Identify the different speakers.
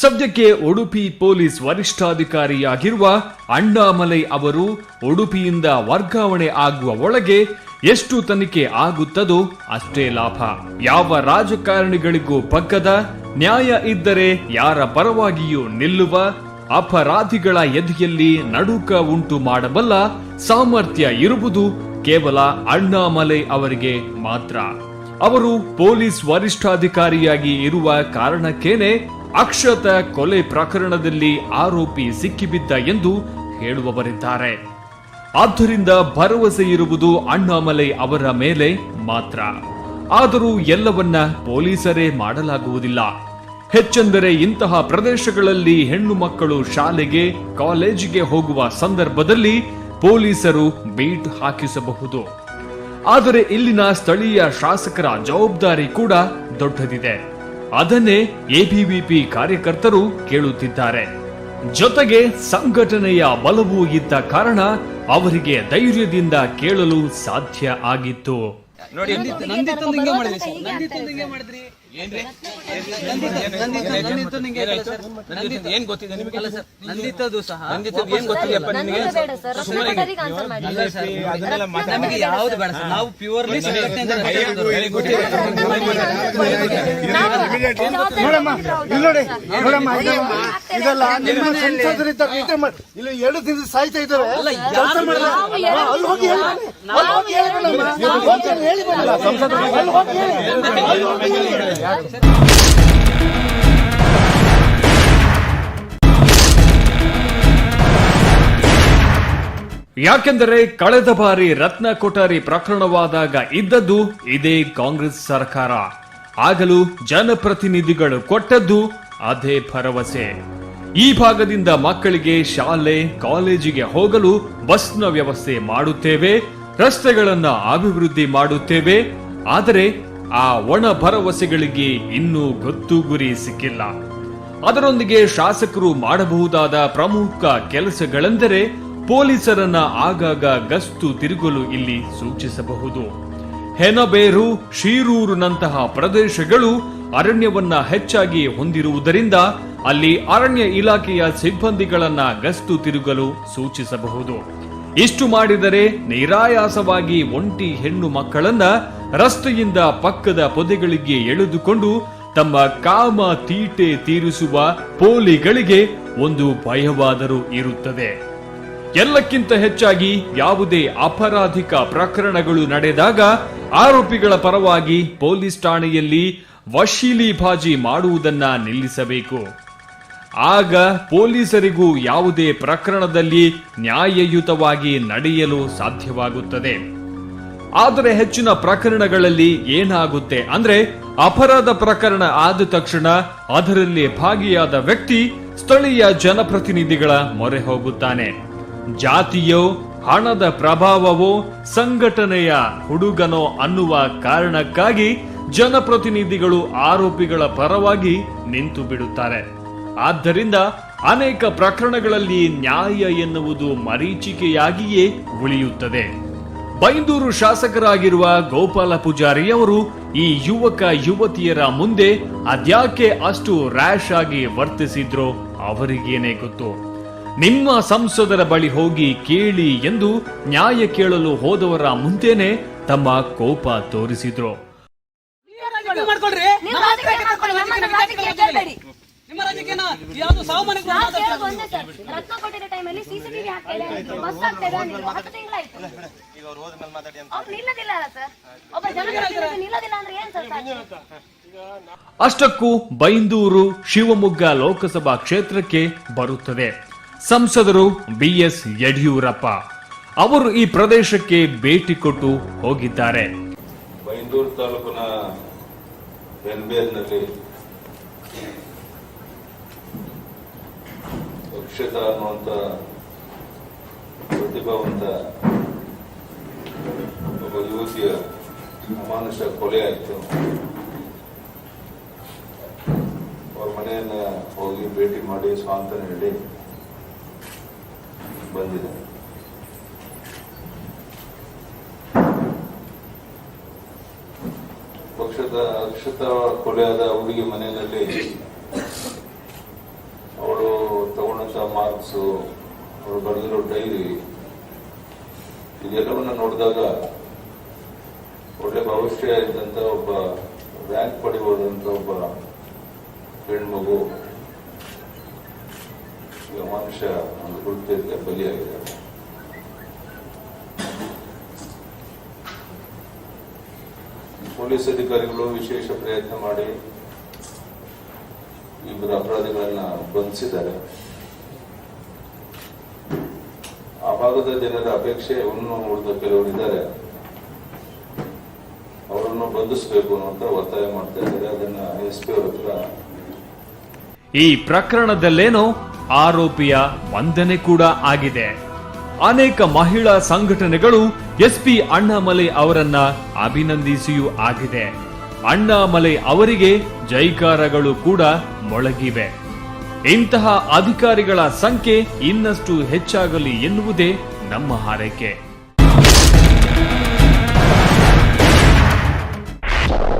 Speaker 1: ಸದ್ಯಕ್ಕೆ ಉಡುಪಿ ಪೊಲೀಸ್ ವರಿಷ್ಠಾಧಿಕಾರಿಯಾಗಿರುವ ಅಣ್ಣಾಮಲೈ ಅವರು ಉಡುಪಿಯಿಂದ ವರ್ಗಾವಣೆ ಆಗುವ ಒಳಗೆ ಎಷ್ಟು ತನಿಖೆ ಆಗುತ್ತದೋ ಅಷ್ಟೇ ಲಾಭ. ಯಾವ ರಾಜಕಾರಣಿಗಳಿಗೂ ಬಗ್ಗದ, ನ್ಯಾಯ ಇದ್ದರೆ ಯಾರ ಪರವಾಗಿಯೂ ನಿಲ್ಲುವ, ಅಪರಾಧಿಗಳ ಎದೆಯಲ್ಲಿ ನಡುಕ ಉಂಟು ಮಾಡಬಲ್ಲ ಸಾಮರ್ಥ್ಯ ಇರುವುದು ಕೇವಲ ಅಣ್ಣಾಮಲೈ ಅವರಿಗೆ ಮಾತ್ರ. ಅವರು ಪೊಲೀಸ್ ವರಿಷ್ಠಾಧಿಕಾರಿಯಾಗಿ ಇರುವ ಕಾರಣಕ್ಕೇನೆ ಅಕ್ಷತ ಕೊಲೆ ಪ್ರಕರಣದಲ್ಲಿ ಆರೋಪಿ ಸಿಕ್ಕಿಬಿದ್ದ ಎಂದು ಹೇಳುವವರಿದ್ದಾರೆ. ಆದ್ದರಿಂದ ಭರವಸೆ ಇರುವುದು ಅಣ್ಣಾಮಲೈ ಅವರ ಮೇಲೆ ಮಾತ್ರ. ಆದರೂ ಎಲ್ಲವನ್ನ ಪೊಲೀಸರೇ ಮಾಡಲಾಗುವುದಿಲ್ಲ. ಹೆಚ್ಚೆಂದರೆ ಇಂತಹ ಪ್ರದೇಶಗಳಲ್ಲಿ ಹೆಣ್ಣು ಮಕ್ಕಳು ಶಾಲೆಗೆ, ಕಾಲೇಜಿಗೆ ಹೋಗುವ ಸಂದರ್ಭದಲ್ಲಿ ಪೊಲೀಸರು ಬೀಟ್ ಹಾಕಿಸಬಹುದು. ಆದರೆ ಇಲ್ಲಿನ ಸ್ಥಳೀಯ ಶಾಸಕರ ಜವಾಬ್ದಾರಿ ಕೂಡ ದೊಡ್ಡದಿದೆ. ಅದನ್ನೇ ಎಬಿವಿಪಿ ಕಾರ್ಯಕರ್ತರು ಕೇಳುತ್ತಿದ್ದಾರೆ. ಜೊತೆಗೆ ಸಂಘಟನೆಯ ಬಲವೂ ಇದ್ದ ಕಾರಣ ಅವರಿಗೆ ಧೈರ್ಯದಿಂದ ಕೇಳಲು ಸಾಧ್ಯ ಆಗಿತ್ತು.
Speaker 2: ನೋಡಿ, ಏನ್ ಗೊತ್ತಿದೆ ನಿಮಗೆ? ನಂದಿತದು ಸಹ ಏನ್ ಗೊತ್ತಿದೆಯಪ್ಪ ನಿಮಗೆ? ನಮಗೆ ಯಾವ್ದು ಬೇಡ ಸರ್, ನಾವು ಪ್ಯೂರ್ಲಿ
Speaker 3: ಇದೆಲ್ಲ ನಿಮ್ಮ ಸಂಸದರಿದ್ದಾರೆ. ಇಲ್ಲಿ 2 ದಿನ ಸಾಯ್ತಾ ಇದ್ದಾರೆ. ಅಲ್ಲಿ ಹೋಗಿ
Speaker 1: ಯಾಕೆಂದರೆ ಕಳೆದ ಬಾರಿ ರತ್ನ ಕೊಠಾರಿ ಪ್ರಕರಣವಾದಾಗ ಇದ್ದದ್ದು ಇದೇ ಕಾಂಗ್ರೆಸ್ ಸರ್ಕಾರ. ಆಗಲೂ ಜನಪ್ರತಿನಿಧಿಗಳು ಕೊಟ್ಟದ್ದು ಅದೇ ಭರವಸೆ. ಈ ಭಾಗದಿಂದ ಮಕ್ಕಳಿಗೆ ಶಾಲೆ, ಕಾಲೇಜಿಗೆ ಹೋಗಲು ಬಸ್ನ ವ್ಯವಸ್ಥೆ ಮಾಡುತ್ತೇವೆ, ರಸ್ತೆಗಳನ್ನ ಅಭಿವೃದ್ಧಿ ಮಾಡುತ್ತೇವೆ. ಆದರೆ ಆ ಒಣ ಭರವಸೆಗಳಿಗೆ ಇನ್ನೂ ಗೊತ್ತು ಗುರಿ ಸಿಕ್ಕಿಲ್ಲ. ಅದರೊಂದಿಗೆ ಶಾಸಕರು ಮಾಡಬಹುದಾದ ಪ್ರಮುಖ ಕೆಲಸಗಳೆಂದರೆ ಪೊಲೀಸರನ್ನ ಆಗಾಗ ಗಸ್ತು ತಿರುಗಲು ಇಲ್ಲಿ ಸೂಚಿಸಬಹುದು. ಹೆನಬೇರು, ಶೀರೂರುನಂತಹ ಪ್ರದೇಶಗಳು ಅರಣ್ಯವನ್ನ ಹೆಚ್ಚಾಗಿ ಹೊಂದಿರುವುದರಿಂದ ಅಲ್ಲಿ ಅರಣ್ಯ ಇಲಾಖೆಯ ಸಿಬ್ಬಂದಿಗಳನ್ನ ಗಸ್ತು ತಿರುಗಲು ಸೂಚಿಸಬಹುದು. ಇಷ್ಟು ಮಾಡಿದರೆ ನಿರಾಯಾಸವಾಗಿ ಒಂಟಿ ಹೆಣ್ಣು ಮಕ್ಕಳನ್ನ ರಸ್ತೆಯಿಂದ ಪಕ್ಕದ ಪೊದೆಗಳಿಗೆ ಎಳೆದುಕೊಂಡು ತಮ್ಮ ಕಾಮ ತೀಟೆ ತೀರಿಸುವ ಪೋಲಿಗಳಿಗೆ ಒಂದು ಭಯವಾದರೂ ಇರುತ್ತದೆ. ಎಲ್ಲಕ್ಕಿಂತ ಹೆಚ್ಚಾಗಿ ಯಾವುದೇ ಅಪರಾಧಿಕ ಪ್ರಕರಣಗಳು ನಡೆದಾಗ ಆರೋಪಿಗಳ ಪರವಾಗಿ ಪೊಲೀಸ್ ಠಾಣೆಯಲ್ಲಿ ವಶೀಲಿಬಾಜಿ ಮಾಡುವುದನ್ನ ನಿಲ್ಲಿಸಬೇಕು. ಆಗ ಪೊಲೀಸರಿಗೂ ಯಾವುದೇ ಪ್ರಕರಣದಲ್ಲಿ ನ್ಯಾಯಯುತವಾಗಿ ನಡೆಯಲು ಸಾಧ್ಯವಾಗುತ್ತದೆ. ಆದರೆ ಹೆಚ್ಚಿನ ಪ್ರಕರಣಗಳಲ್ಲಿ ಏನಾಗುತ್ತೆ ಅಂದ್ರೆ, ಅಪರಾಧ ಪ್ರಕರಣ ಆದ ತಕ್ಷಣ ಅದರಲ್ಲಿ ಭಾಗಿಯಾದ ವ್ಯಕ್ತಿ ಸ್ಥಳೀಯ ಜನಪ್ರತಿನಿಧಿಗಳ ಮೊರೆ ಹೋಗುತ್ತಾನೆ. ಜಾತಿಯೋ, ಹಣದ ಪ್ರಭಾವವೋ, ಸಂಘಟನೆಯ ಹುಡುಗನೋ ಅನ್ನುವ ಕಾರಣಕ್ಕಾಗಿ ಜನಪ್ರತಿನಿಧಿಗಳು ಆರೋಪಿಗಳ ಪರವಾಗಿ ನಿಂತು ಬಿಡುತ್ತಾರೆ. ಆದ್ದರಿಂದ ಅನೇಕ ಪ್ರಕರಣಗಳಲ್ಲಿ ನ್ಯಾಯ ಎನ್ನುವುದು ಮರೀಚಿಕೆಯಾಗಿಯೇ ಉಳಿಯುತ್ತದೆ. ಬೈಂದೂರು ಶಾಸಕರಾಗಿರುವ ಗೋಪಾಲ ಪೂಜಾರಿ ಅವರು ಈ ಯುವಕ ಯುವತಿಯರ ಮುಂದೆ ಅದ್ಯಾಕೆ ಅಷ್ಟು ರ್ಯಾಶ್ ಆಗಿ ವರ್ತಿಸಿದ್ರೋ ಅವರಿಗೇನೆ ಗೊತ್ತು. ನಿಮ್ಮ ಸಂಸದರ ಬಳಿ ಹೋಗಿ ಕೇಳಿ ಎಂದು ನ್ಯಾಯ ಕೇಳಲು ಹೋದವರ ಮುಂದೆನೆ ತಮ್ಮ ಕೋಪ ತೋರಿಸಿದ್ರು. ಅಷ್ಟಕ್ಕೂ ಬೈಂದೂರು ಶಿವಮೊಗ್ಗ ಲೋಕಸಭಾ ಕ್ಷೇತ್ರಕ್ಕೆ ಬರುತ್ತದೆ. ಸಂಸದರು ಬಿಎಸ್ ಯಡಿಯೂರಪ್ಪ ಅವರು ಈ ಪ್ರದೇಶಕ್ಕೆ ಭೇಟಿ ಕೊಟ್ಟು ಹೋಗಿದ್ದಾರೆ.
Speaker 4: ಬೈಂದೂರು ತಾಲೂಕಿನ ಬೆನ್ಬೇರ್ನಲ್ಲಿ ಅಕ್ಷತಾ ಅನ್ನುವಂತ ಪ್ರತಿಭಾವಂತ ಒಬ್ಬ ಯುವತಿಯ ಅಮಾನುಷ ಕೊಲೆ ಆಯಿತು. ಅವ್ರ ಮನೆಯನ್ನ ಹೋಗಿ ಭೇಟಿ ಮಾಡಿ ಸ್ವಾಂತನ ಹೇಳಿ ಬಂದಿದೆ. ಪಕ್ಷದ ಅಕ್ಷತಾ ಕೊಲೆಯಾದ ಹುಡುಗಿ ಮನೆಯಲ್ಲಿ ಬರೆದಂತ ಮಾರ್ಕ್ಸ್, ಅವರು ಬರೆದಿರೋ ಡೈರಿ, ಇದೆಲ್ಲವನ್ನ ನೋಡಿದಾಗ ಒಳ್ಳೆ ಭವಿಷ್ಯ ಇದ್ದಂತ ಒಬ್ಬ ರ್ಯಾಂಕ್ ಪಡಿಬಹುದಂತ ಒಬ್ಬ ಹೆಣ್ಮಗು ಈಗ ಮನುಷ್ಯ ಒಂದು ಕೃತ್ಯಕ್ಕೆ ಬಲಿಯಾಗಿದೆ. ಪೊಲೀಸ್ ಅಧಿಕಾರಿಗಳು ವಿಶೇಷ ಪ್ರಯತ್ನ ಮಾಡಿ ಇಬ್ಬರು ಅಪರಾಧಿಗಳನ್ನ ಬಂಧಿಸಿದ್ದಾರೆ. ಆ ಭಾಗದ ಜನರ ಅಪೇಕ್ಷೆ ಇನ್ನೂ ಉಳಿದ ಕೆಲವರು ಇದ್ದಾರೆ, ಅವರನ್ನು ಬಂಧಿಸಬೇಕು ಅಂತ ಒತ್ತಾಯ ಮಾಡ್ತಾ ಇದ್ದಾರೆ. ಅದನ್ನ SP ಅವರ ಹತ್ರ
Speaker 1: ಈ ಪ್ರಕರಣದಲ್ಲೇನೋ ಆರೋಪಿಯ ಬಂಧನೆ ಕೂಡ ಆಗಿದೆ. ಅನೇಕ ಮಹಿಳಾ ಸಂಘಟನೆಗಳು SP ಅಣ್ಣಾಮಲೈ ಅವರನ್ನ ಅಭಿನಂದಿಸಿಯೂ ಆಗಿದೆ. ಅಣ್ಣಾಮಲೈ ಅವರಿಗೆ ಜೈಕಾರಗಳು ಕೂಡ ಮೊಳಗಿವೆ. ಇಂತಹ ಅಧಿಕಾರಿಗಳ ಸಂಖ್ಯೆ ಇನ್ನಷ್ಟು ಹೆಚ್ಚಾಗಲಿ ಎನ್ನುವುದೇ ನಮ್ಮ ಹಾರೈಕೆ.